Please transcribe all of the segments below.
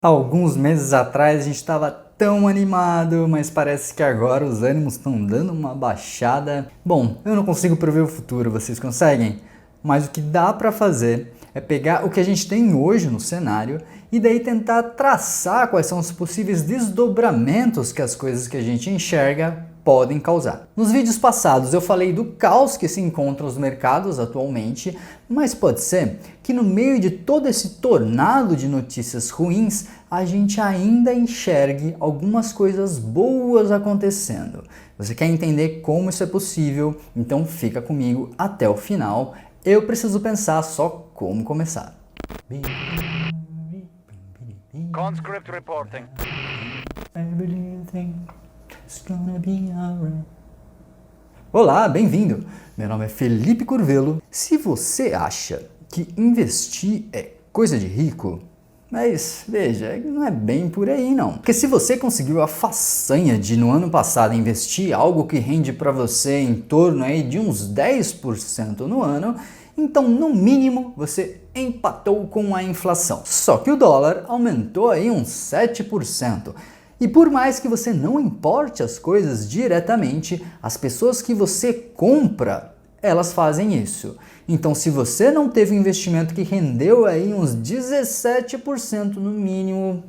Alguns meses atrás a gente estava tão animado, mas parece que agora os ânimos estão dando uma baixada. Bom, eu não consigo prever o futuro, vocês conseguem? Mas o que dá para fazer é pegar o que a gente tem hoje no cenário e daí tentar traçar quais são os possíveis desdobramentos que as coisas que a gente enxerga podem causar. Nos vídeos passados eu falei do caos que se encontra nos mercados atualmente, mas pode ser que no meio de todo esse tornado de notícias ruins, a gente ainda enxergue algumas coisas boas acontecendo. Você quer entender como isso é possível? Então fica comigo até o final. Eu preciso pensar só como começar. Conscript reporting. Olá, bem-vindo! Meu nome é Felipe Curvelo. Se você acha que investir é coisa de rico, mas veja, não é bem por aí não. Porque se você conseguiu a façanha de no ano passado investir algo que rende para você em torno aí de uns 10% no ano, então no mínimo você empatou com a inflação. Só que o dólar aumentou aí uns 7%. E por mais que você não importe as coisas diretamente, as pessoas que você compra, elas fazem isso. Então se você não teve um investimento que rendeu aí uns 17% no mínimo,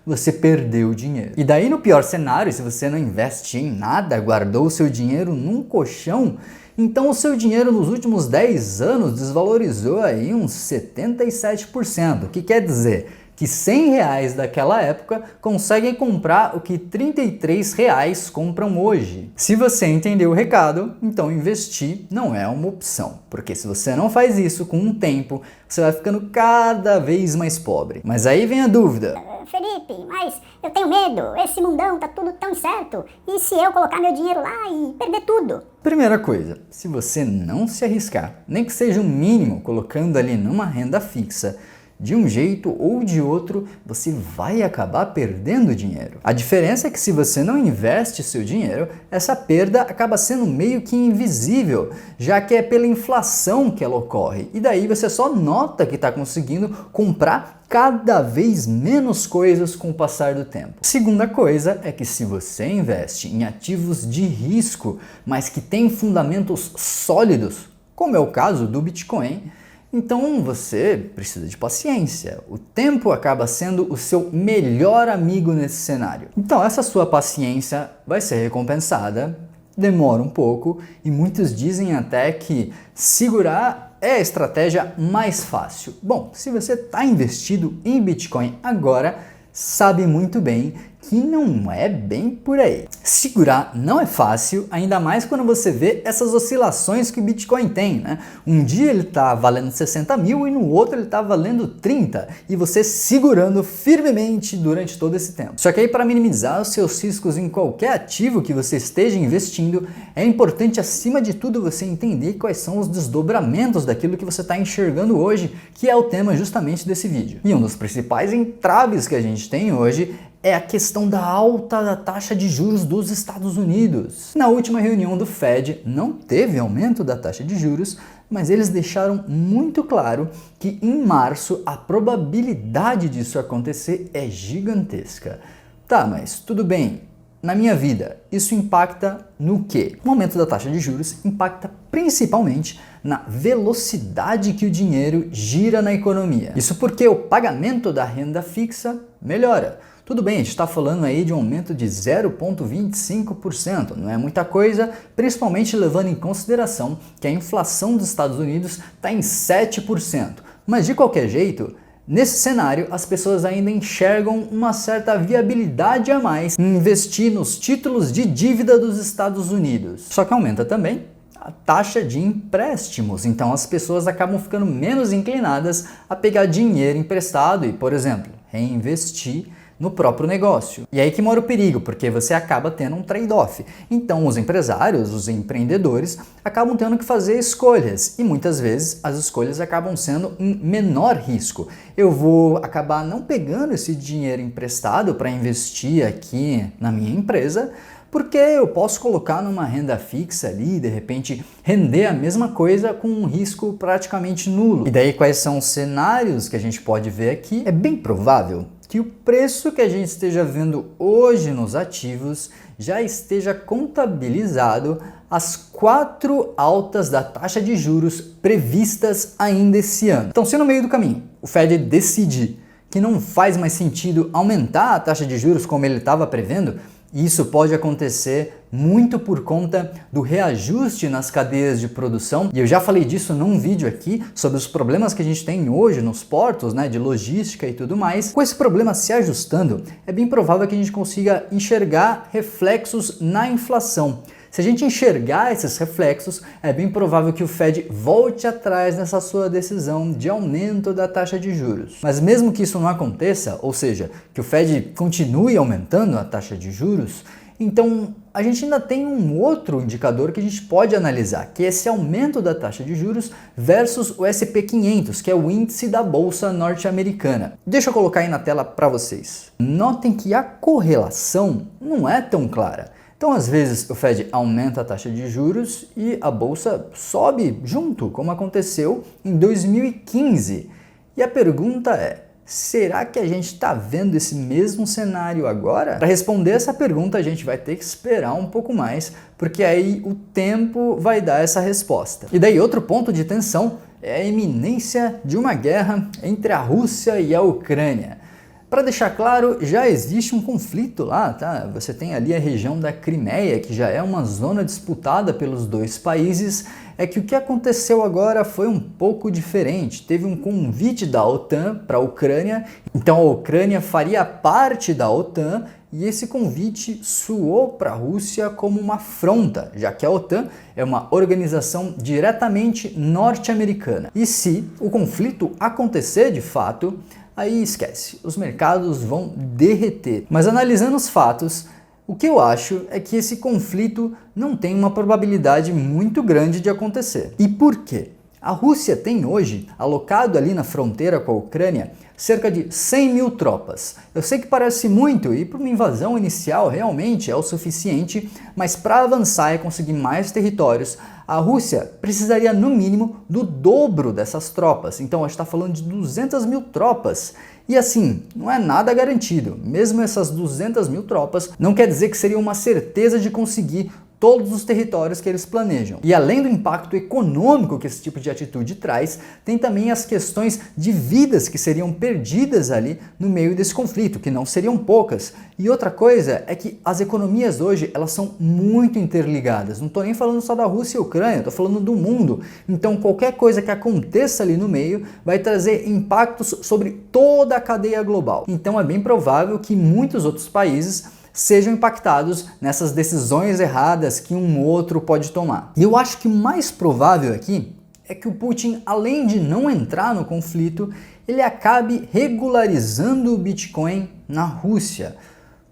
você perdeu dinheiro. E daí no pior cenário, se você não investe em nada, guardou o seu dinheiro num colchão, então o seu dinheiro nos últimos 10 anos desvalorizou aí uns 77%. O que quer dizer? Que R$100 daquela época conseguem comprar o que R$33 compram hoje. Se você entendeu o recado, então investir não é uma opção, porque se você não faz isso com o tempo, você vai ficando cada vez mais pobre. Mas aí vem a dúvida. Felipe, mas eu tenho medo, esse mundão tá tudo tão incerto, e se eu colocar meu dinheiro lá e perder tudo? Primeira coisa, se você não se arriscar, nem que seja o mínimo, colocando ali numa renda fixa, de um jeito ou de outro, você vai acabar perdendo dinheiro. A diferença é que se você não investe seu dinheiro, essa perda acaba sendo meio que invisível, já que é pela inflação que ela ocorre. E daí você só nota que está conseguindo comprar cada vez menos coisas com o passar do tempo. Segunda coisa é que se você investe em ativos de risco, mas que têm fundamentos sólidos, como é o caso do Bitcoin, então você precisa de paciência. O tempo acaba sendo o seu melhor amigo nesse cenário. Então essa sua paciência vai ser recompensada, demora um pouco e muitos dizem até que segurar é a estratégia mais fácil. Bom, se você está investido em Bitcoin agora, sabe muito bem que não é bem por aí. Segurar não é fácil, ainda mais quando você vê essas oscilações que o Bitcoin tem, né? Um dia ele está valendo 60 mil e no outro ele está valendo 30, e você segurando firmemente durante todo esse tempo. Só que aí, para minimizar os seus riscos em qualquer ativo que você esteja investindo, é importante acima de tudo você entender quais são os desdobramentos daquilo que você está enxergando hoje, que é o tema justamente desse vídeo. E um dos principais entraves que a gente tem hoje é a questão da alta da taxa de juros dos Estados Unidos. Na última reunião do Fed não teve aumento da taxa de juros, mas eles deixaram muito claro que em março a probabilidade disso acontecer é gigantesca. Tá, mas tudo bem. Na minha vida, isso impacta no quê? O aumento da taxa de juros impacta principalmente na velocidade que o dinheiro gira na economia. Isso porque o pagamento da renda fixa melhora. Tudo bem, a gente está falando aí de um aumento de 0,25%, não é muita coisa, principalmente levando em consideração que a inflação dos Estados Unidos está em 7%. Mas de qualquer jeito, nesse cenário, as pessoas ainda enxergam uma certa viabilidade a mais em investir nos títulos de dívida dos Estados Unidos. Só que aumenta também a taxa de empréstimos, então as pessoas acabam ficando menos inclinadas a pegar dinheiro emprestado e, por exemplo, reinvestir no próprio negócio. E aí que mora o perigo, porque você acaba tendo um trade-off. Então os empresários, os empreendedores, acabam tendo que fazer escolhas e muitas vezes as escolhas acabam sendo um menor risco. Eu vou acabar não pegando esse dinheiro emprestado para investir aqui na minha empresa, porque eu posso colocar numa renda fixa ali e de repente render a mesma coisa com um risco praticamente nulo. E daí quais são os cenários que a gente pode ver aqui? É bem provável que o preço que a gente esteja vendo hoje nos ativos já esteja contabilizado as 4 altas da taxa de juros previstas ainda esse ano. Então, se no meio do caminho o Fed decidir que não faz mais sentido aumentar a taxa de juros como ele estava prevendo, isso pode acontecer muito por conta do reajuste nas cadeias de produção. E eu já falei disso num vídeo aqui sobre os problemas que a gente tem hoje nos portos, de logística e tudo mais. Com esse problema se ajustando, é bem provável que a gente consiga enxergar reflexos na inflação. Se a gente enxergar esses reflexos, é bem provável que o Fed volte atrás nessa sua decisão de aumento da taxa de juros. Mas mesmo que isso não aconteça, ou seja, que o Fed continue aumentando a taxa de juros, então a gente ainda tem um outro indicador que a gente pode analisar, que é esse aumento da taxa de juros versus o S&P 500, que é o índice da bolsa norte-americana. Deixa eu colocar aí na tela para vocês. Notem que a correlação não é tão clara. Então, às vezes, o Fed aumenta a taxa de juros e a bolsa sobe junto, como aconteceu em 2015. E a pergunta é, será que a gente está vendo esse mesmo cenário agora? Para responder essa pergunta, a gente vai ter que esperar um pouco mais, porque aí o tempo vai dar essa resposta. E daí, outro ponto de tensão é a iminência de uma guerra entre a Rússia e a Ucrânia. Para deixar claro, já existe um conflito lá, tá? Você tem ali a região da Crimeia, que já é uma zona disputada pelos dois países. É que o que aconteceu agora foi um pouco diferente. Teve um convite da OTAN para a Ucrânia, então a Ucrânia faria parte da OTAN e esse convite soou para a Rússia como uma afronta, já que a OTAN é uma organização diretamente norte-americana. E se o conflito acontecer de fato, aí esquece, os mercados vão derreter. Mas analisando os fatos, o que eu acho é que esse conflito não tem uma probabilidade muito grande de acontecer. E por quê? A Rússia tem hoje, alocado ali na fronteira com a Ucrânia, cerca de 100 mil tropas. Eu sei que parece muito e para uma invasão inicial realmente é o suficiente, mas para avançar e conseguir mais territórios, a Rússia precisaria no mínimo do dobro dessas tropas. Então a gente está falando de 200 mil tropas. E assim, não é nada garantido. Mesmo essas 200 mil tropas, não quer dizer que seria uma certeza de conseguir todos os territórios que eles planejam. E além do impacto econômico que esse tipo de atitude traz, tem também as questões de vidas que seriam perdidas ali no meio desse conflito, que não seriam poucas. E outra coisa é que as economias hoje, elas são muito interligadas. Não estou nem falando só da Rússia e Ucrânia, estou falando do mundo. Então qualquer coisa que aconteça ali no meio vai trazer impactos sobre toda a cadeia global. Então é bem provável que muitos outros países sejam impactados nessas decisões erradas que um outro pode tomar. E eu acho que o mais provável aqui é que o Putin, além de não entrar no conflito, ele acabe regularizando o Bitcoin na Rússia.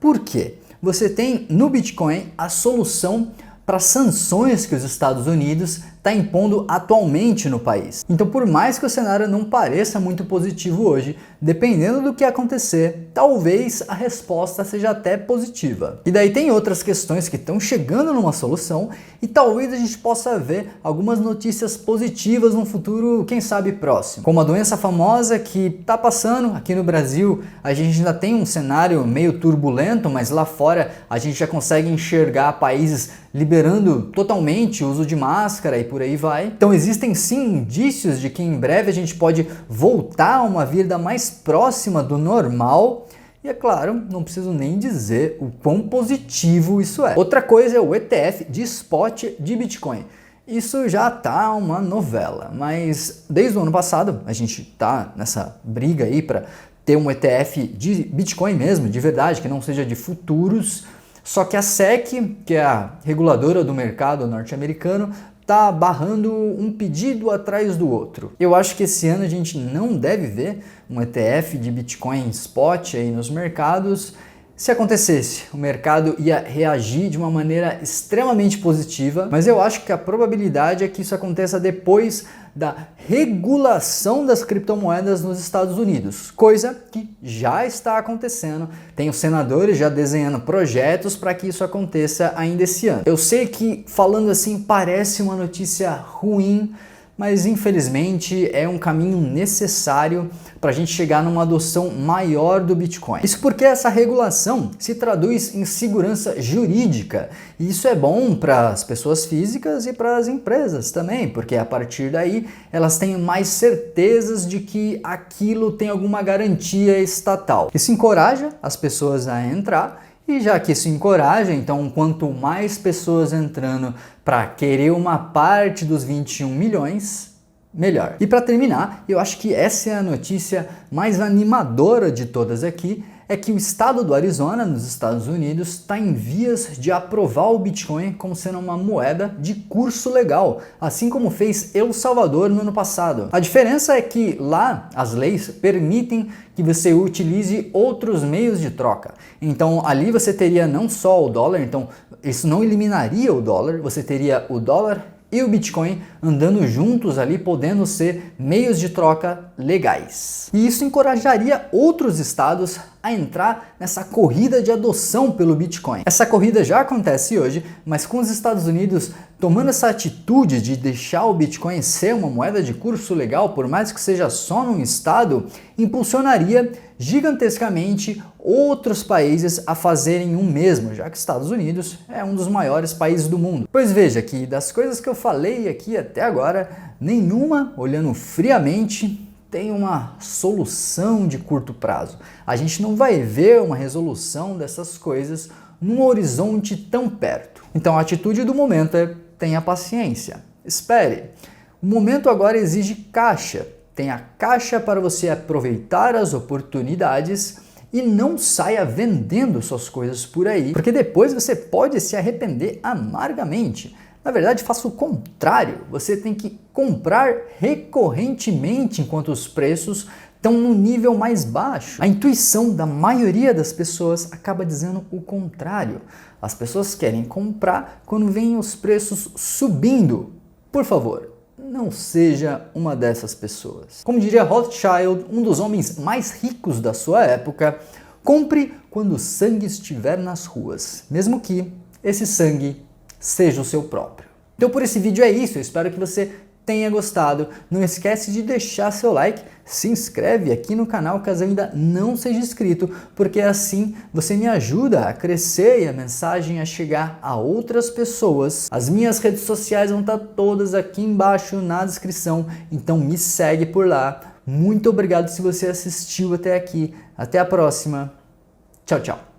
Por quê? Você tem no Bitcoin a solução para as sanções que os Estados Unidos está impondo atualmente no país. Então, por mais que o cenário não pareça muito positivo hoje, dependendo do que acontecer, talvez a resposta seja até positiva. E daí tem outras questões que estão chegando numa solução e talvez a gente possa ver algumas notícias positivas no futuro, quem sabe próximo. Como a doença famosa que está passando aqui no Brasil, a gente ainda tem um cenário meio turbulento, mas lá fora a gente já consegue enxergar países liberando totalmente o uso de máscara e por aí vai. Então existem sim indícios de que em breve a gente pode voltar a uma vida mais próxima do normal. E é claro, não preciso nem dizer o quão positivo isso é. Outra coisa é o ETF de spot de Bitcoin. Isso já tá uma novela, mas desde o ano passado a gente tá nessa briga aí para ter um ETF de Bitcoin mesmo, de verdade, que não seja de futuros. Só que a SEC, que é a reguladora do mercado norte-americano, está barrando um pedido atrás do outro. Eu acho que esse ano a gente não deve ver um ETF de Bitcoin spot aí nos mercados. Se acontecesse, o mercado ia reagir de uma maneira extremamente positiva, mas eu acho que a probabilidade é que isso aconteça depois da regulação das criptomoedas nos Estados Unidos, coisa que já está acontecendo. Tem os senadores já desenhando projetos para que isso aconteça ainda esse ano. Eu sei que falando assim parece uma notícia ruim, mas infelizmente é um caminho necessário para a gente chegar numa adoção maior do Bitcoin. Isso porque essa regulação se traduz em segurança jurídica, e isso é bom para as pessoas físicas e para as empresas também, porque a partir daí elas têm mais certezas de que aquilo tem alguma garantia estatal. Isso encoraja as pessoas a entrar. E já que isso encoraja, então quanto mais pessoas entrando para querer uma parte dos 21 milhões, melhor. E para terminar, eu acho que essa é a notícia mais animadora de todas aqui, é que o estado do Arizona, nos Estados Unidos, está em vias de aprovar o Bitcoin como sendo uma moeda de curso legal, assim como fez El Salvador no ano passado. A diferença é que lá as leis permitem que você utilize outros meios de troca. Então ali você teria não só o dólar, então isso não eliminaria o dólar, você teria o dólar e o Bitcoin andando juntos ali, podendo ser meios de troca legais. E isso encorajaria outros estados a entrar nessa corrida de adoção pelo Bitcoin. Essa corrida já acontece hoje, mas com os Estados Unidos tomando essa atitude de deixar o Bitcoin ser uma moeda de curso legal, por mais que seja só num estado, impulsionaria gigantescamente outros países a fazerem o mesmo, já que os Estados Unidos é um dos maiores países do mundo. Pois veja que das coisas que eu falei aqui até agora, nenhuma, olhando friamente, tem uma solução de curto prazo. A gente não vai ver uma resolução dessas coisas num horizonte tão perto. Então a atitude do momento é: tenha paciência, espere. O momento agora exige caixa. Tenha caixa para você aproveitar as oportunidades e não saia vendendo suas coisas por aí, porque depois você pode se arrepender amargamente. Na verdade, faça o contrário. Você tem que comprar recorrentemente enquanto os preços estão no nível mais baixo. A intuição da maioria das pessoas acaba dizendo o contrário. As pessoas querem comprar quando veem os preços subindo. Por favor, não seja uma dessas pessoas. Como diria Rothschild, um dos homens mais ricos da sua época, compre quando o sangue estiver nas ruas, mesmo que esse sangue seja o seu próprio. Então por esse vídeo é isso, eu espero que você tenha gostado. Não esquece de deixar seu like, se inscreve aqui no canal caso ainda não seja inscrito, porque assim você me ajuda a crescer e a mensagem a chegar a outras pessoas. As minhas redes sociais vão estar todas aqui embaixo na descrição, então me segue por lá. Muito obrigado se você assistiu até aqui. Até a próxima. Tchau, tchau.